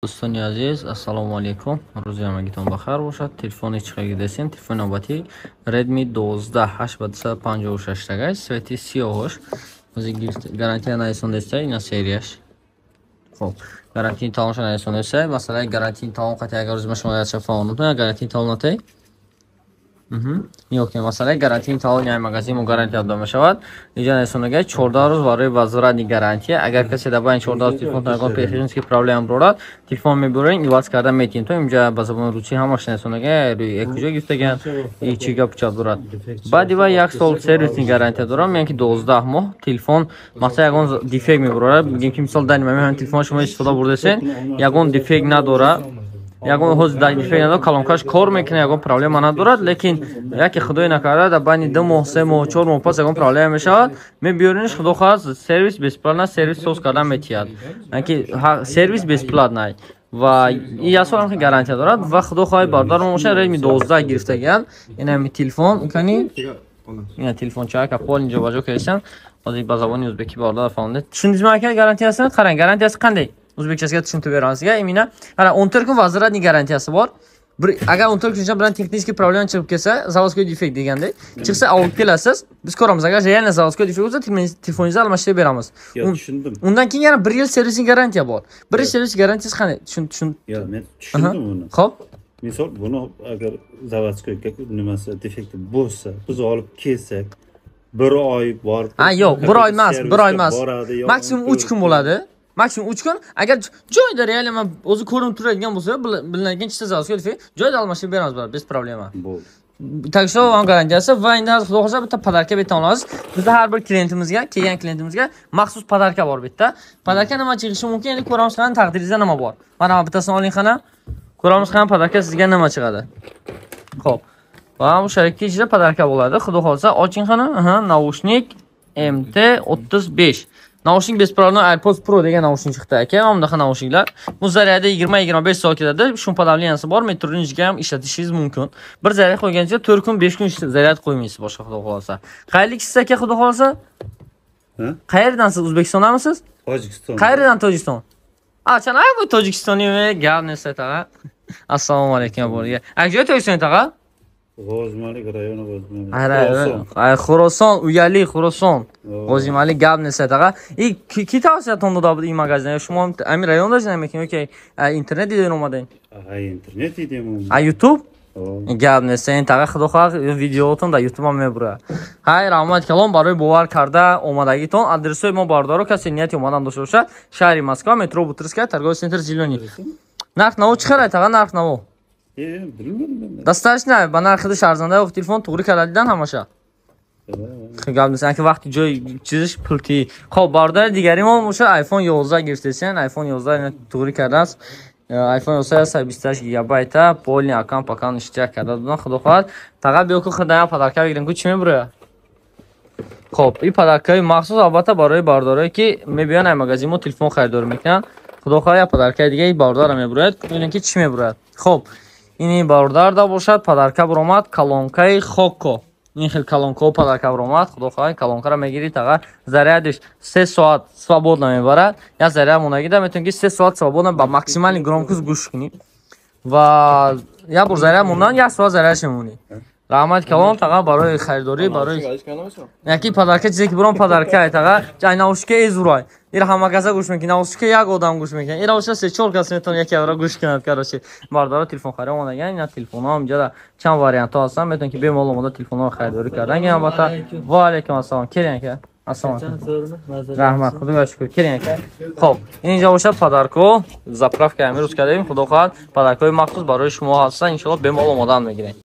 دوستان عزیز السلام علیکم. روز همگیتون بخیر باشد. تلفن چیکار دستین؟ تلفن نوبتی ردمی 12 856 تگه سویتی 38 از گارانتی نایسون دسته اینا سریش. خب گارانتی تمامش نایسون دسته مثلا گارانتی تمام قطعی اگر روز شما داشت فاون تو گارانتی تمام نتی یوکی مثلا گارانتی تمام یعنی مغازه گارانتی ادامه شود اینجا نشونگه 14 روز برای وزارت گارانتی اگر کسی دبا این 14 روز تلفن تاگون پیشنهاد کی پرابلم برود تلفن میبرین ایواز کردن میتین تو اینجا با زبان روسی همش نشونگه روی یک جا گفتگن این چیگا پچا برود بعد و یک سال سرویس گارانتی دارم یعنی که 12 ماه تلفن مثلا یگون دیفکت میبره میگیم که مثلا دنی همین تلفن شما استفاده بردهسین یگون دیفکت نداره یگون حوز دیفکت نداره کلانکاش کار میکنه یگون پرابلم ندارد لیکن یکی خدای نکرده در بین 2 ماه 3 ماه 4 ماه پس یگون پرابلم میشه میبیارینش خدا خواست سرویس بیسپلات نه سرویس سوز کردن میتیاد اینکه سرویس بیسپلات نه و این سال هم گارانتی دارد و خدا خواهی بردار موشه ردمی 12 گرفته گل این همین تلفن کنی این تلفن چاک اپل اینجا باجو کردن بازی با زبان ازبکی باردار فهمیده چون دیزم که گارانتی هستن خرن گارانتی است کنده ازبکچاسیات چون تو برانسیه ایمینا حالا اونطور که وزارت نی گارانتی است بار اگر اونطور که بران تکنیکی پرابلم چه کسا زاوسکو دیفکت دیگنده چیکسا اولکل اساس biz koramız اگر yani زاوسکو دیفکت olsa telefonunuzu almışta veramiz ondan keyin yana 1 yil servis garantiya bor 1 yil servis garantiyasi qanday tushun ya men tushundim uni xo'p misol buni agar zavaskoga nimasi defekti bo'lsa biz olib kelsak 1 oy bor ha yo'q 1 oy emas 1 oy emas maksimum 3 kun bo'ladi maksimum 3 kun agar joyda real men o'zi ko'rinib turadigan bo'lsa bilinadigan chista zavoskga joyda almashtirib beramiz bular bez problema Takso ham garantiyasi va endi hozir xudo xohlasa bitta podarka beta olamiz. Bizda har bir klientimizga, kelgan klientimizga maxsus podarka bor bitta. Podarka nima chiqishi mumkin? Endi ko'ramiz qani taqdiringizda nima bor. Mana bittasini oling qani. Ko'ramiz qani podarka sizga nima chiqadi. Xo'p. Va bu shaykka ichida podarka bo'ladi. Xudo xohlasa oching qani. Naushnik MT35. Naushnik bez problem AirPods Pro degan naushnik chiqdi aka. Mana bunaqa naushniklar. Bu zaryadi 20-25 soat ketadi. Shuncha podavlyaniyasi bor. Metroningiga ham ishlatishingiz mumkin. Bir zaryad qo'yganingizda 4 kun 5 kun zaryad qo'ymaysiz boshqa xudo xolasa. Qayerliksiz aka xudo xolasa? Qayerdan siz O'zbekistondanmisiz? Tojikiston. Qayerdan Tojikiston? Achana bu Tojikistoniymi? Gap nesa taqa? Assalomu alaykum bo'riga. Akjoy Tojikiston taqa? G'ozimalik rayoni G'ozimalik. Ay Xuroson, uyali Xuroson. G'ozimalik gap nesa taqa? Ki tavsiyaton dod این magazin شما همین رایون داشتین میگین اوکی اینترنت دیدین اومدین اینترنت دیدیم یوتیوب گپ نیست این تاقه خدا خواه ویدیوتون در یوتیوب هم میبره های رحمت کلام برای باور کرده اومدگیتون آدرسوی ما باردارو کسی نیتی اومدن داشته باشه شهر مسکو مترو بوترسکا ترگاه سنتر زیلونی نرخ نو چقدره تاقه نرخ نو دستش نه با نرخش ارزنده و تلفن توری کردن همشه خیلی مثلا که وقتی جای چیزش پولتی خب باردار دیگری ما میشه آیفون 11 گرفتین آیفون 11 توری کرده است آیفون 11 128 گیگابایت پولی اکان پکان اشتراک کرده دادن خدا خواهد فقط بیو که خدایا پدرکا بگیرین کو چی میبره خب این پدرکای مخصوص البته برای باردارایی که میبیان ای مغازه ما تلفن خریدار میکنن خدا خواهد پدرکای دیگه باردار میبره ببینین که چی میبره خب این باردار دا باشد پدرکا برآمد کلانکای خوکو این خیلی کلانکو پدرکا برآمد خدا خواهد کلانکا را میگیرید تا زریادش 3 ساعت свободно میبرد یا زریاد مونگیده میتونید که 3 ساعت свободно با ماکسیمال گرامکوس گوش کنید و یا بر زریاد موندن یا ساعت زریادش میمونید رحمت کلام تا برای خریداری برای یکی پدرکا چیزی که برام پدرکا تا جای ناوشکه ازورای این همه کسا گوش میکنه ناوشکه یک آدم گوش میکنه این روش 3-4 کس میتونه یکی اورا گوش کنه کارش باردار تلفن خرید اومدن اینا تلفن ها اینجا چند واریانت ها هستن میتونن که به مال اومده تلفن ها خریداری کردن اینا البته و علیکم السلام کردین که السلام رحمت خدا شکر کردین که خب اینجا باشه پدرکو زپراف که امروز کردیم خدا خواهد پدرکای مخصوص برای شما هستن ان شاء الله به مال اومدن میگیرین